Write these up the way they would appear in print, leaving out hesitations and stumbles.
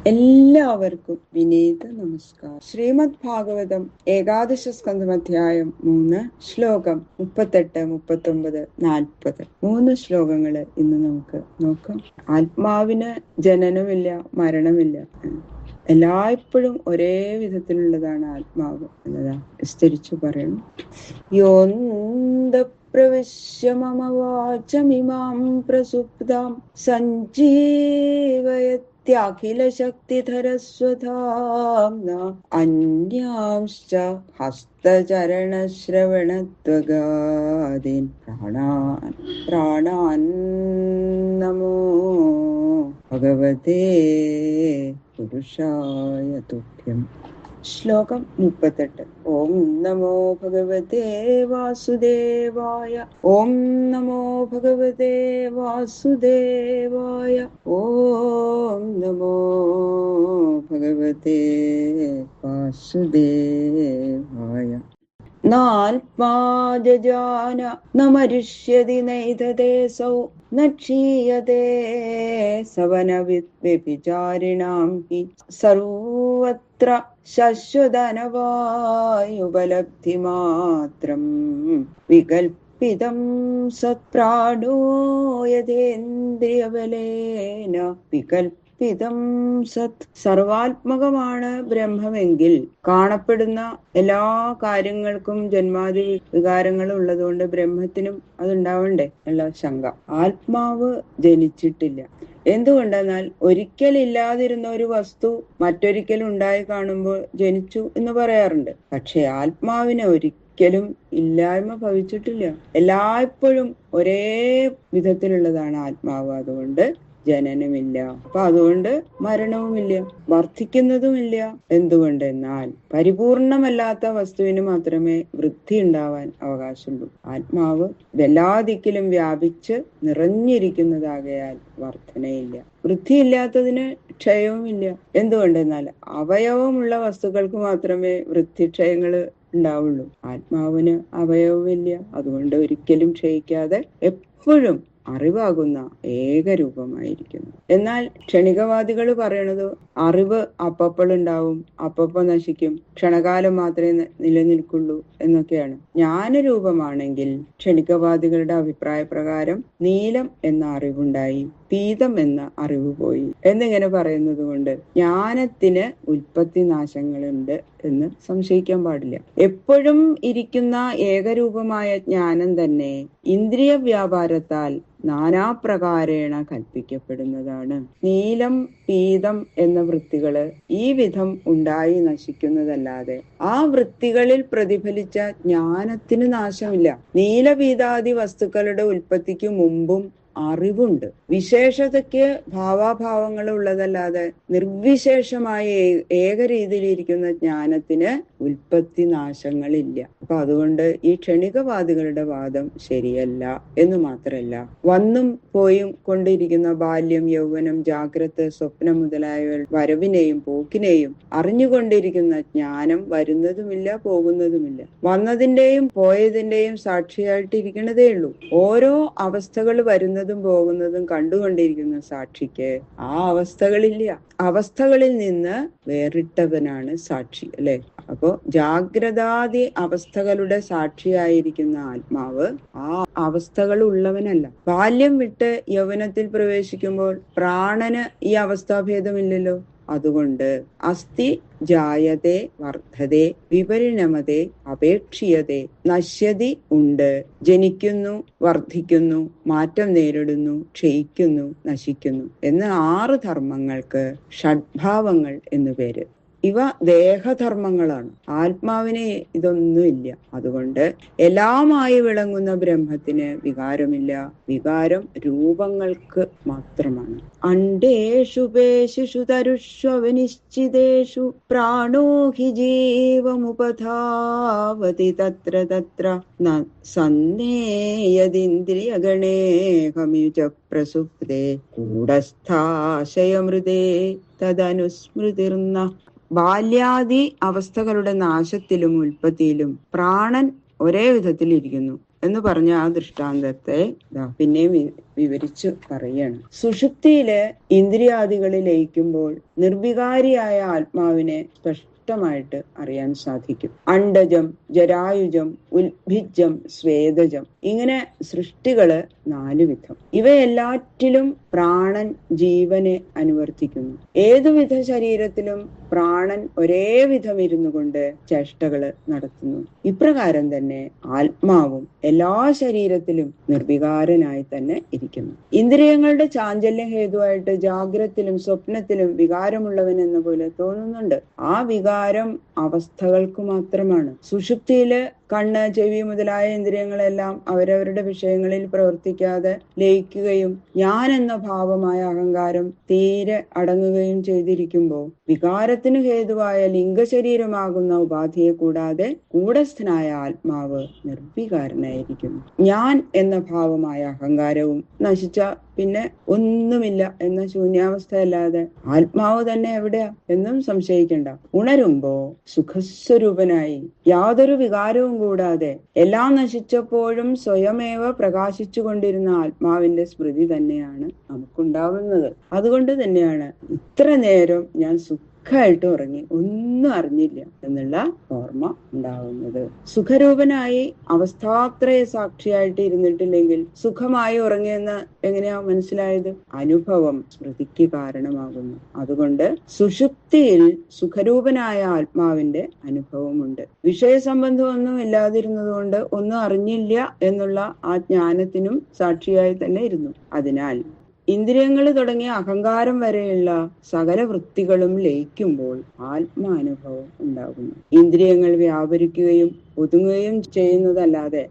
എല്ലാവർക്കും വിനീത നമസ്കാരം. ശ്രീമദ് ഭാഗവതം ഏകാദശ സ്കന്ധം അധ്യായം 3 ശ്ലോകം 38, 39, 40 3 ശ്ലോകങ്ങള് ഇന്ന് നമുക്ക് നോക്കാം. ആത്മാവിന് ജനനമില്ല, മരണമില്ല. എല്ലായ്പ്പോഴും ഒരേ വിധത്തിലുള്ളതാണ് ആത്മാവ് എന്നതാ വിസ്തരിച്ചു പറയണം. യോന്ത പ്രവിശ്യ മമ വാചമിമാം പ്രസുപ്താം സഞ്ജീവയത്യഖില ശക്തിധരസ്വധാംന അന്യാംശ്ച ഹസ്തചരണശ്രവണത്വഗാദീൻ പ്രാണാൻ നമോ ഭഗവതേ പുരുഷായ തുഭ്യം. ശ്ലോകം 38. ഓം നമോ ഭഗവതേ വാസുദേവായ. ഓം നമോ ഭഗവതേ വാസുദേവായ. ഓം നമോ ഭഗവതേ വാസുദേവായ. നാൽപാജാന ന മരിഷ്യതി നൈതദേസൗ ന ക്ഷീയതേ സവന വ്യഭിചാരിണാം ഹി സർവത്ര ശശ്വതനവായുപലബ്ധി മാത്രം വികൽപ്പിതം സത്പ്രാണോ യഥേന്ദ്രിയബലേന വികൽപ്പിതം സത്. സർവാത്മകമാണ് ബ്രഹ്മമെങ്കിൽ കാണപ്പെടുന്ന എല്ലാ കാര്യങ്ങൾക്കും ജന്മാദി വികാരങ്ങളും ഉള്ളതുകൊണ്ട് ബ്രഹ്മത്തിനും അതുണ്ടാവണ്ടേ ഉള്ള ശങ്ക. ആത്മാവ് ജനിച്ചിട്ടില്ല. എന്തുകൊണ്ടെന്നാൽ ഒരിക്കലില്ലാതിരുന്ന ഒരു വസ്തു മറ്റൊരിക്കലും ഉണ്ടായി കാണുമ്പോൾ ജനിച്ചു എന്ന് പറയാറുണ്ട്. പക്ഷെ ആത്മാവിനെ ഒരിക്കലും ഇല്ലായ്മ ഭവിച്ചിട്ടില്ല. എല്ലായ്പ്പോഴും ഒരേ വിധത്തിലുള്ളതാണ് ആത്മാവ്. അതുകൊണ്ട് ജനനമില്ല, അപ്പൊ അതുകൊണ്ട് മരണവുമില്ല, വർദ്ധിക്കുന്നതുമില്ല. എന്തുകൊണ്ടെന്നാൽ പരിപൂർണമല്ലാത്ത വസ്തുവിന് മാത്രമേ വൃദ്ധി ഉണ്ടാവാൻ അവകാശമുള്ളൂ. ആത്മാവ് എല്ലാ ദിക്കിലും വ്യാപിച്ച് നിറഞ്ഞിരിക്കുന്നതാകയാൽ വർധനയില്ല. വൃദ്ധിയില്ലാത്തതിന് ക്ഷയവുമില്ല. എന്തുകൊണ്ടെന്നാൽ അവയവമുള്ള വസ്തുക്കൾക്ക് മാത്രമേ വൃദ്ധിക്ഷയങ്ങള് ഉണ്ടാവുള്ളൂ. ആത്മാവിന് അവയവമില്ല. അതുകൊണ്ട് ഒരിക്കലും ക്ഷയിക്കാതെ എപ്പോഴും അറിവാകുന്ന ഏകരൂപമായിരിക്കുന്നു. എന്നാൽ ക്ഷണികവാദികൾ പറയണത് അറിവ് അപ്പപ്പോഴുണ്ടാവും, അപ്പപ്പോ നശിക്കും, ക്ഷണകാലം മാത്രമേ നിലനിൽക്കുള്ളൂ എന്നൊക്കെയാണ്. ജ്ഞാനരൂപമാണെങ്കിൽ ക്ഷണികവാദികളുടെ അഭിപ്രായ പ്രകാരം നീലം എന്ന അറിവുണ്ടായി, പീതം എന്ന അറിവ് പോയി എന്നിങ്ങനെ പറയുന്നത് കൊണ്ട് ജ്ഞാനത്തിന് ഉൽപ്പത്തി നാശങ്ങളുണ്ട് എന്ന് സംശയിക്കാൻ പാടില്ല. എപ്പോഴും ഇരിക്കുന്ന ഏകരൂപമായ ജ്ഞാനം തന്നെ ഇന്ദ്രിയ വ്യാപാരത്താൽ നാനാപ്രകാരേണ കൽപ്പിക്കപ്പെടുന്നതാണ്. നീലം, പീതം എന്ന വൃത്തികള് ഈ വിധം ഉണ്ടായി നശിക്കുന്നതല്ലാതെ ആ വൃത്തികളിൽ പ്രതിഫലിച്ച ജ്ഞാനത്തിന് നാശമില്ല. നീലപീതാദി വസ്തുക്കളുടെ ഉൽപ്പത്തിക്ക് മുമ്പും അറിവുണ്ട്. വിശേഷതയ്ക്ക് ഭാവാഭാവങ്ങൾ ഉള്ളതല്ലാതെ നിർവിശേഷമായ ഏകരീതിയിലിരിക്കുന്ന ജ്ഞാനത്തിന് ഉൽപ്പത്തി നാശങ്ങളില്ല. അപ്പൊ അതുകൊണ്ട് ഈ ക്ഷണികവാദികളുടെ വാദം ശരിയല്ല എന്ന് മാത്രമല്ല, വന്നും പോയും കൊണ്ടിരിക്കുന്ന ബാല്യം, യൗവനം, ജാഗ്രത, സ്വപ്നം മുതലായ വരവിനെയും പോക്കിനെയും അറിഞ്ഞുകൊണ്ടിരിക്കുന്ന ജ്ഞാനം വരുന്നതുമില്ല, പോകുന്നതുമില്ല. വന്നതിന്റെയും പോയതിന്റെയും സാക്ഷിയായിട്ടിരിക്കുന്നതേ ഉള്ളൂ. ഓരോ അവസ്ഥകൾ വരുന്നതും പോകുന്നതും കണ്ടുകൊണ്ടിരിക്കുന്ന സാക്ഷിക്ക് ആ അവസ്ഥകളില്ല. അവസ്ഥകളിൽ നിന്ന് വേറിട്ടവനാണ് സാക്ഷി, അല്ലെ? അപ്പോ ജാഗ്രതാദി അവസ്ഥകളുടെ സാക്ഷിയായിരിക്കുന്ന ആത്മാവ് ആ അവസ്ഥകൾ ഉള്ളവനല്ല. ബാല്യം വിട്ട് യൗവനത്തിൽ പ്രവേശിക്കുമ്പോൾ പ്രാണന് ഈ അവസ്ഥാഭേദമില്ലല്ലോ. അതുകൊണ്ട് അസ്ഥി ജായതേ വർദ്ധതേ വിപരിണമതേ അപേക്ഷിയതേ നശ്യതി ഉണ്ട്. ജനിക്കുന്നു, വർദ്ധിക്കുന്നു, മാറ്റം നേരിടുന്നു, ക്ഷയിക്കുന്നു, നശിക്കുന്നു എന്ന 6 ധർമ്മങ്ങൾക്ക് ഷഡ്ഭാവങ്ങൾ എന്നു പേര്. ഇവ ദേഹധർമ്മങ്ങളാണ്. ആത്മാവിന് ഇതൊന്നുമില്ല. അതുകൊണ്ട് എല്ലാമായി വിളങ്ങുന്ന ബ്രഹ്മത്തിന് വികാരമില്ല. വികാരം രൂപങ്ങൾക്ക് മാത്രമാണ്. അണ്ഡേഷു പേശിഷു തരുഷ്വനിശ്ചിതേഷു പ്രാണോ ഹി ജീവമുപധാവതി തത്ര തത്ര സന്നേയദിന്ദ്രിയഗണേഹമിച പ്രസുപ്തേ കൂടസ്ഥാശയമൃതേ തദനുസ്മൃതിർന്ന. ബാല്യാദി അവസ്ഥകളുടെ നാശത്തിലും ഉൽപ്പത്തിയിലും പ്രാണൻ ഒരേ വിധത്തിൽ ഇരിക്കുന്നു എന്ന് പറഞ്ഞ ആ ദൃഷ്ടാന്തത്തെ പിന്നെയും വിവരിച്ചു പറയാണ്. സുഷുപ്തിയില് ഇന്ദ്രിയാദികളിൽ ലയിക്കുമ്പോൾ നിർവികാരിയായ ആത്മാവിനെ സ്പഷ്ടമായിട്ട് അറിയാൻ സാധിക്കും. അണ്ഡജം, ജരായുജം, ഉൽഭിജം, സ്വേദജം, ഇങ്ങനെ സൃഷ്ടികള് 4 വിധം. ഇവയെല്ലാറ്റിലും പ്രാണൻ ജീവനെ അനുവർത്തിക്കുന്നു. ഏതുവിധ ശരീരത്തിലും പ്രാണൻ ഒരേ വിധം ഇരുന്നു കൊണ്ട് ചേഷ്ടകള് നടത്തുന്നു. ഇപ്രകാരം തന്നെ ആത്മാവും എല്ലാ ശരീരത്തിലും നിർവികാരനായി തന്നെ ഇരിക്കുന്നു. ഇന്ദ്രിയങ്ങളുടെ ചാഞ്ചല്യം ഹേതുവായിട്ട് ജാഗ്രത്തിലും സ്വപ്നത്തിലും വികാരമുള്ളവൻ എന്ന പോലെ തോന്നുന്നുണ്ട്. ആ വികാരം അവസ്ഥകൾക്ക് മാത്രമാണ്. സുഷുപ്തിയില് കണ്ണ്, ചെവി മുതലായ ഇന്ദ്രിയങ്ങളെല്ലാം അവരവരുടെ വിഷയങ്ങളിൽ പ്രവർത്തിക്കാതെ ലയിക്കുകയും ഞാൻ എന്ന ഭാവമായ അഹങ്കാരം തീരെ അടങ്ങുകയും ചെയ്തിരിക്കുമ്പോൾ വികാരത്തിന് ഹേതുവായ ലിംഗശരീരമാകുന്ന ഉപാധിയെ കൂടാതെ കൂടസ്ഥനായ ആത്മാവ് നിർവികാരനായിരിക്കുന്നു. ഞാൻ എന്ന ഭാവമായ അഹങ്കാരവും നശിച്ച പിന്നെ ഒന്നുമില്ല എന്ന ശൂന്യാവസ്ഥയല്ലാതെ ആത്മാവ് തന്നെ എവിടെയാ എന്നും സംശയിക്കണ്ട. ഉണരുമ്പോ സുഖസ്വരൂപനായി യാതൊരു വികാരവും കൂടാതെ എല്ലാം നശിച്ചപ്പോഴും സ്വയമേവ പ്രകാശിച്ചു കൊണ്ടിരുന്ന ആത്മാവിന്റെ സ്മൃതി തന്നെയാണ് നമുക്കുണ്ടാവുന്നത്. അതുകൊണ്ട് തന്നെയാണ് ഇത്ര നേരം ഞാൻ സുഖമായിട്ട് ഉറങ്ങി, ഒന്നും അറിഞ്ഞില്ല എന്നുള്ള ഓർമ്മ ഉണ്ടാവുന്നത്. സുഖരൂപനായി അവസ്ഥാത്രയ സാക്ഷിയായിട്ട് ഇരുന്നിട്ടില്ലെങ്കിൽ സുഖമായി ഉറങ്ങിയെന്ന് എങ്ങനെയാ മനസ്സിലായത്? അനുഭവം സ്മൃതിക്ക് കാരണമാകുന്നു. അതുകൊണ്ട് സുഷുപ്തിയിൽ സുഖരൂപനായ ആത്മാവിന്റെ അനുഭവമുണ്ട്. വിഷയസംബന്ധമൊന്നും ഇല്ലാതിരുന്നത് കൊണ്ട് ഒന്നും അറിഞ്ഞില്ല എന്നുള്ള ആ ജ്ഞാനത്തിനും സാക്ഷിയായി തന്നെ ഇരുന്നു. അതിനാൽ ഇന്ദ്രിയങ്ങൾ തുടങ്ങിയ അഹങ്കാരം വരെയുള്ള സകല വൃത്തികളും ലയിക്കുമ്പോൾ ആത്മാനുഭവം ഉണ്ടാകുന്നു. ഇന്ദ്രിയങ്ങൾ വ്യാപരിക്കുകയും ഒതുങ്ങുകയും ചെയ്യുന്നതല്ലാതെ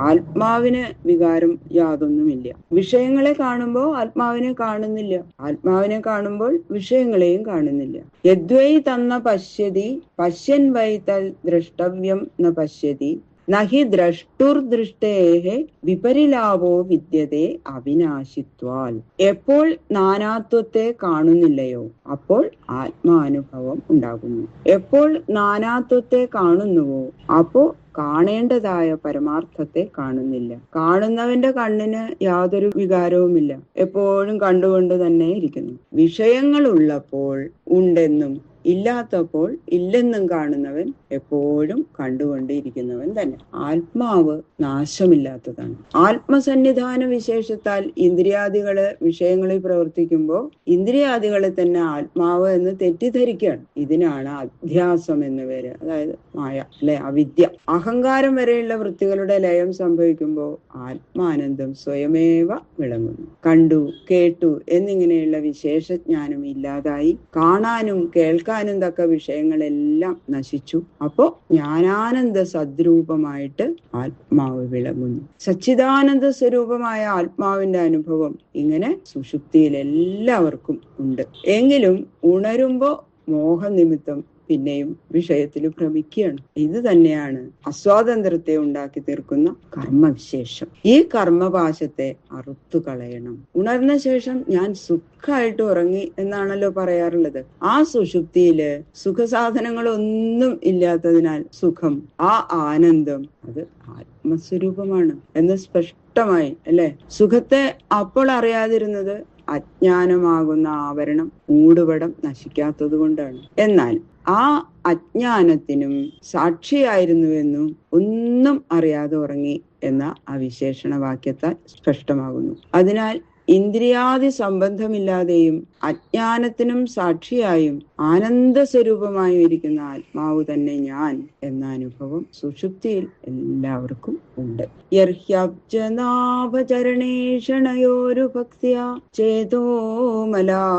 ആത്മാവിന് വികാരം യാതൊന്നുമില്ല. വിഷയങ്ങളെ കാണുമ്പോൾ ആത്മാവിനെ കാണുന്നില്ല, ആത്മാവിനെ കാണുമ്പോൾ വിഷയങ്ങളെയും കാണുന്നില്ല. യദ്വൈ തന്ന പശ്യതി പശ്യൻ വൈ തൽ ദ്രഷ്ടവ്യം ന പശ്യതി നഹി ദ്രഷ്ടുർദൃഷ്ടേഹേ വിപരിലാഭോ വിദ്യതേ അവിനാശിത്വാൽ. എപ്പോൾ നാനാത്വത്തെ കാണുന്നില്ലയോ അപ്പോൾ ആത്മാനുഭവം ഉണ്ടാകുന്നു. എപ്പോൾ നാനാത്വത്തെ കാണുന്നുവോ അപ്പോ കാണേണ്ടതായ പരമാർത്ഥത്തെ കാണുന്നില്ല. കാണുന്നവന്റെ കണ്ണിന് യാതൊരു വികാരവുമില്ല, എപ്പോഴും കണ്ടുകൊണ്ട് തന്നെ ഇരിക്കുന്നു. വിഷയങ്ങൾ ഉള്ളപ്പോൾ ഉണ്ടെന്നും ഇല്ലാത്തപ്പോൾ ഇല്ലെന്നും കാണുന്നവൻ എപ്പോഴും കണ്ടുകൊണ്ടിരിക്കുന്നവൻ തന്നെ. ആത്മാവ് നാശമില്ലാത്തതാണ്. ആത്മസന്നിധാന വിശേഷത്താൽ ഇന്ദ്രിയാദികള് വിഷയങ്ങളിൽ പ്രവർത്തിക്കുമ്പോൾ ഇന്ദ്രിയാദികളെ തന്നെ ആത്മാവ് എന്ന് തെറ്റിദ്ധരിക്കുകയാണ്. ഇതിനാണ് അധ്യാസം എന്ന് പേര്, അതായത് മായ അല്ലെ, അവിദ്യ. അഹങ്കാരം വരെയുള്ള വൃത്തികളുടെ ലയം സംഭവിക്കുമ്പോൾ ആത്മാനന്ദം സ്വയമേവ വിളങ്ങുന്നു. കണ്ടു, കേട്ടു എന്നിങ്ങനെയുള്ള വിശേഷജ്ഞാനം ഇല്ലാതായി കാണാനും കേൾക്കാനും തക്ക വിഷയങ്ങളെല്ലാം നശിച്ചു. അപ്പോ ജ്ഞാനാനന്ദ സദ്രൂപമായിട്ട് ആത്മാവ് വിളങ്ങുന്നു. സച്ചിദാനന്ദ സ്വരൂപമായ ആത്മാവിന്റെ അനുഭവം ഇങ്ങനെ സുഷുപ്തിയിൽ എല്ലാവർക്കും ഉണ്ട്. എങ്കിലും ഉണരുമ്പോ മോഹനിമിത്തം പിന്നെയും വിഷയത്തിൽ ഭ്രമിക്കുകയാണ്. ഇത് തന്നെയാണ് അസ്വാതന്ത്ര്യത്തെ ഉണ്ടാക്കി തീർക്കുന്ന കർമ്മവിശേഷം. ഈ കർമ്മപാശത്തെ അറുത്തു കളയണം. ഉണർന്ന ശേഷം ഞാൻ സുഖമായിട്ട് ഉറങ്ങി എന്നാണല്ലോ പറയാറുള്ളത്. ആ സുഷുപ്തിയില് സുഖസാധനങ്ങളൊന്നും ഇല്ലാത്തതിനാൽ സുഖം, ആ ആനന്ദം അത് ആത്മസ്വരൂപമാണ് എന്ന് സ്പഷ്ടമായി അല്ലെ. സുഖത്തെ അപ്പോൾ അറിയാതിരുന്നത് അജ്ഞാനമാകുന്ന ആവരണം, മൂടുപടം നശിക്കാത്തത് കൊണ്ടാണ്. എന്നാൽ ആ അജ്ഞാനത്തിനും സാക്ഷിയായിരുന്നുവെന്നും ഒന്നും അറിയാതെ ഉറങ്ങി എന്ന ആ വിശേഷണ വാക്യത്താൽ സ്പഷ്ടമാകുന്നു. അതിനാൽ ഇന്ദ്രിയാദി സംബന്ധമില്ലാതെയും അജ്ഞാനത്തിനും സാക്ഷിയായും ആനന്ദ സ്വരൂപമായും ഇരിക്കുന്ന ആത്മാവ് തന്നെ ഞാൻ എന്ന അനുഭവം സുഷുപ്തിയിൽ എല്ലാവർക്കും ഉണ്ട്. യർഹ്യബ്ജനാഭചരണേഷണയോരു ഭക്തിയാ ചേതോമലാനി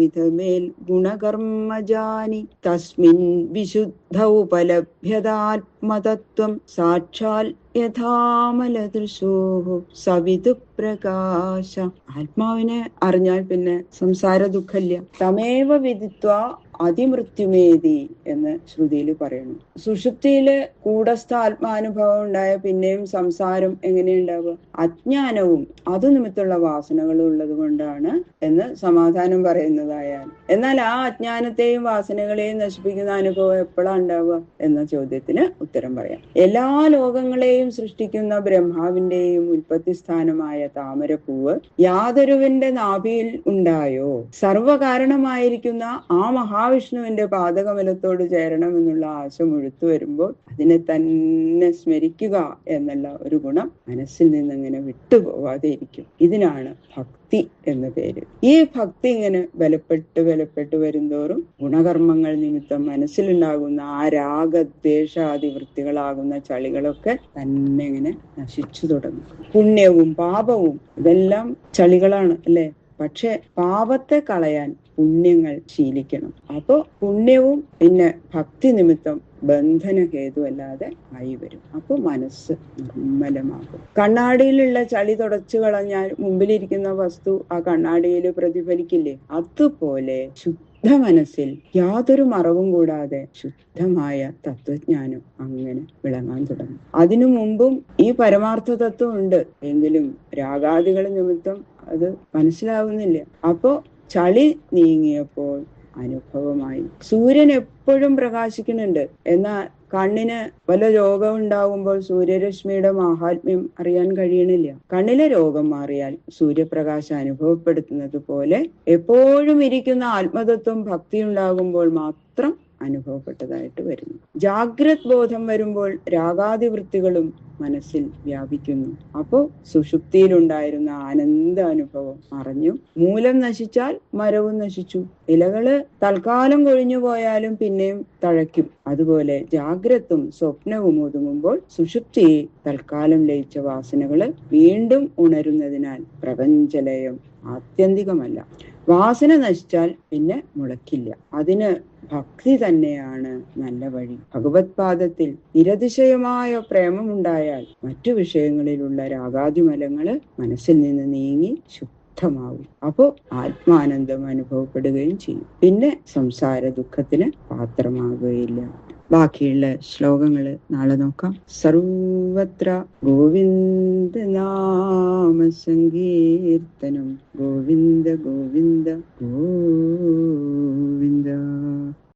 വിധമേൽ ഗുണകർമ്മജാനി തസ്മിൻ വിശുദ്ധ ഉപലഭ്യതാത്മതത്വം സാക്ഷാൽ യഥാമലദൃശോഹോ സവിതു പ്രകാശ. ആത്മാവിനെ അറിഞ്ഞാൽ പിന്നെ സംസാര ദുഃഖമില്ല. തമേവ വിദിത്വാ അതിമൃത്യുമേതി എന്ന് ശ്രുതിയിൽ പറയുന്നു. സുഷുപ്തിയില് കൂടസ്ഥ ആത്മാനുഭവം ഉണ്ടായ പിന്നെയും സംസാരം എങ്ങനെയുണ്ടാവുക? അജ്ഞാനവും അതു നിമിത്തമുള്ള വാസനകളും ഉള്ളത് കൊണ്ടാണ് എന്ന് സമാധാനം പറയുന്നതായാൽ, എന്നാൽ ആ അജ്ഞാനത്തെയും വാസനകളെയും നശിപ്പിക്കുന്ന അനുഭവം എപ്പോഴാണ് ഉണ്ടാവുക എന്ന ചോദ്യത്തിന് ഉത്തരം പറയാം. എല്ലാ ലോകങ്ങളെയും സൃഷ്ടിക്കുന്ന ബ്രഹ്മാവിന്റെയും ഉൽപ്പത്തി സ്ഥാനമായ താമരപ്പൂവ് യാതൊരുവിന്റെ നാഭിയിൽ ഉണ്ടായോ? സർവകാരണമായിരിക്കുന്ന ആ മഹാവിഷ്ണുവിന്റെ പാദകമലത്തോട് ചേരണമെന്നുള്ള ആശ മുഴുത്തു വരുമ്പോൾ അതിനെ തന്നെ സ്മരിക്കുക എന്നുള്ള ഒരു ഗുണം മനസ്സിൽ നിന്നിങ്ങനെ വിട്ടുപോവാതെ ഇരിക്കും. ഇതിനാണ് ഭക്തി എന്ന പേര്. ഈ ഭക്തി ഇങ്ങനെ ബലപ്പെട്ട് വരുന്തോറും ഗുണകർമ്മങ്ങൾ നിമിത്തം മനസ്സിലുണ്ടാകുന്ന ആ രാഗദ്വേഷാദി വൃത്തികളാകുന്ന ചളികളൊക്കെ തന്നെ ഇങ്ങനെ നശിച്ചു തുടങ്ങും. പുണ്യവും പാപവും ഇതെല്ലാം ചളികളാണ് അല്ലെ? പക്ഷെ പാപത്തെ കളയാൻ പുണ്യങ്ങൾ ശീലിക്കണം. അപ്പോ പുണ്യവും പിന്നെ ഭക്തി നിമിത്തം ബന്ധനഹേതുവല്ലാതെ ആയി വരും. അപ്പൊ മനസ്സ് നിർമ്മലമാകും. കണ്ണാടിയിലുള്ള ചളി തുടച്ചു കളഞ്ഞാൽ മുമ്പിലിരിക്കുന്ന വസ്തു ആ കണ്ണാടിയിൽ പ്രതിഫലിക്കില്ലേ? അതുപോലെ ശുദ്ധ മനസ്സിൽ യാതൊരു മറവും കൂടാതെ ശുദ്ധമായ തത്വജ്ഞാനം അങ്ങനെ വിളങ്ങാൻ തുടങ്ങും. അതിനു മുമ്പും ഈ പരമാർത്ഥ തത്വം ഉണ്ട്, എങ്കിലും രാഗാദികൾ നിമിത്തം അത് മനസ്സിലാവുന്നില്ല. അപ്പോ ചളി നീങ്ങിയപ്പോൾ അനുഭവമായി. സൂര്യൻ എപ്പോഴും പ്രകാശിക്കുന്നുണ്ട്, എന്നാൽ കണ്ണിന് വല്ല രോഗം ഉണ്ടാകുമ്പോൾ സൂര്യരശ്മിയുടെ മാഹാത്മ്യം അറിയാൻ കഴിയണില്ല. കണ്ണിലെ രോഗം മാറിയാൽ സൂര്യപ്രകാശം അനുഭവപ്പെടുത്തുന്നത് പോലെ എപ്പോഴും ഇരിക്കുന്ന ആത്മതത്വം ഭക്തി ഉണ്ടാകുമ്പോൾ മാത്രം അനുഭവപ്പെട്ടതായിട്ട് വരുന്നു. ജാഗ്രത് ബോധം വരുമ്പോൾ രാഗാദി വൃത്തികളും മനസ്സിൽ വ്യാപിക്കുന്നു. അപ്പോ സുഷുപ്തിയിലുണ്ടായിരുന്ന ആനന്ദ അനുഭവം മറഞ്ഞു. മൂലം നശിച്ചാൽ മരവും നശിച്ചു. ഇലകള് തൽക്കാലം കൊഴിഞ്ഞു പോയാലും പിന്നെയും തഴയ്ക്കും. അതുപോലെ ജാഗ്രത്തും സ്വപ്നവും ഒതുങ്ങുമ്പോൾ സുഷുപ്തിയെ തൽക്കാലം ലയിച്ച വാസനകള് വീണ്ടും ഉണരുന്നതിനാൽ പ്രപഞ്ചലയം ആത്യന്തികമല്ല. വാസന നശിച്ചാൽ പിന്നെ മുളയ്ക്കില്ല. അതിന് ഭക്തി തന്നെയാണ് നല്ല വഴി. ഭഗവത് പാദത്തിൽ നിരതിശയമായ പ്രേമമുണ്ടായാൽ മറ്റു വിഷയങ്ങളിലുള്ള രാഗാദിമലങ്ങള് മനസ്സിൽ നിന്ന് നീങ്ങി ശുദ്ധമാവും. അപ്പോ ആത്മാനന്ദം അനുഭവപ്പെടുകയും ചെയ്യും. പിന്നെ സംസാര ദുഃഖത്തിന് പാത്രമാകുകയില്ല. ബാക്കിയുള്ള ശ്ലോകങ്ങള് നാളെ നോക്കാം. സർവത്ര ഗോവിന്ദ നാമ സങ്കീർത്തനം. ഗോവിന്ദ ഗോവിന്ദ ഗോവിന്ദ.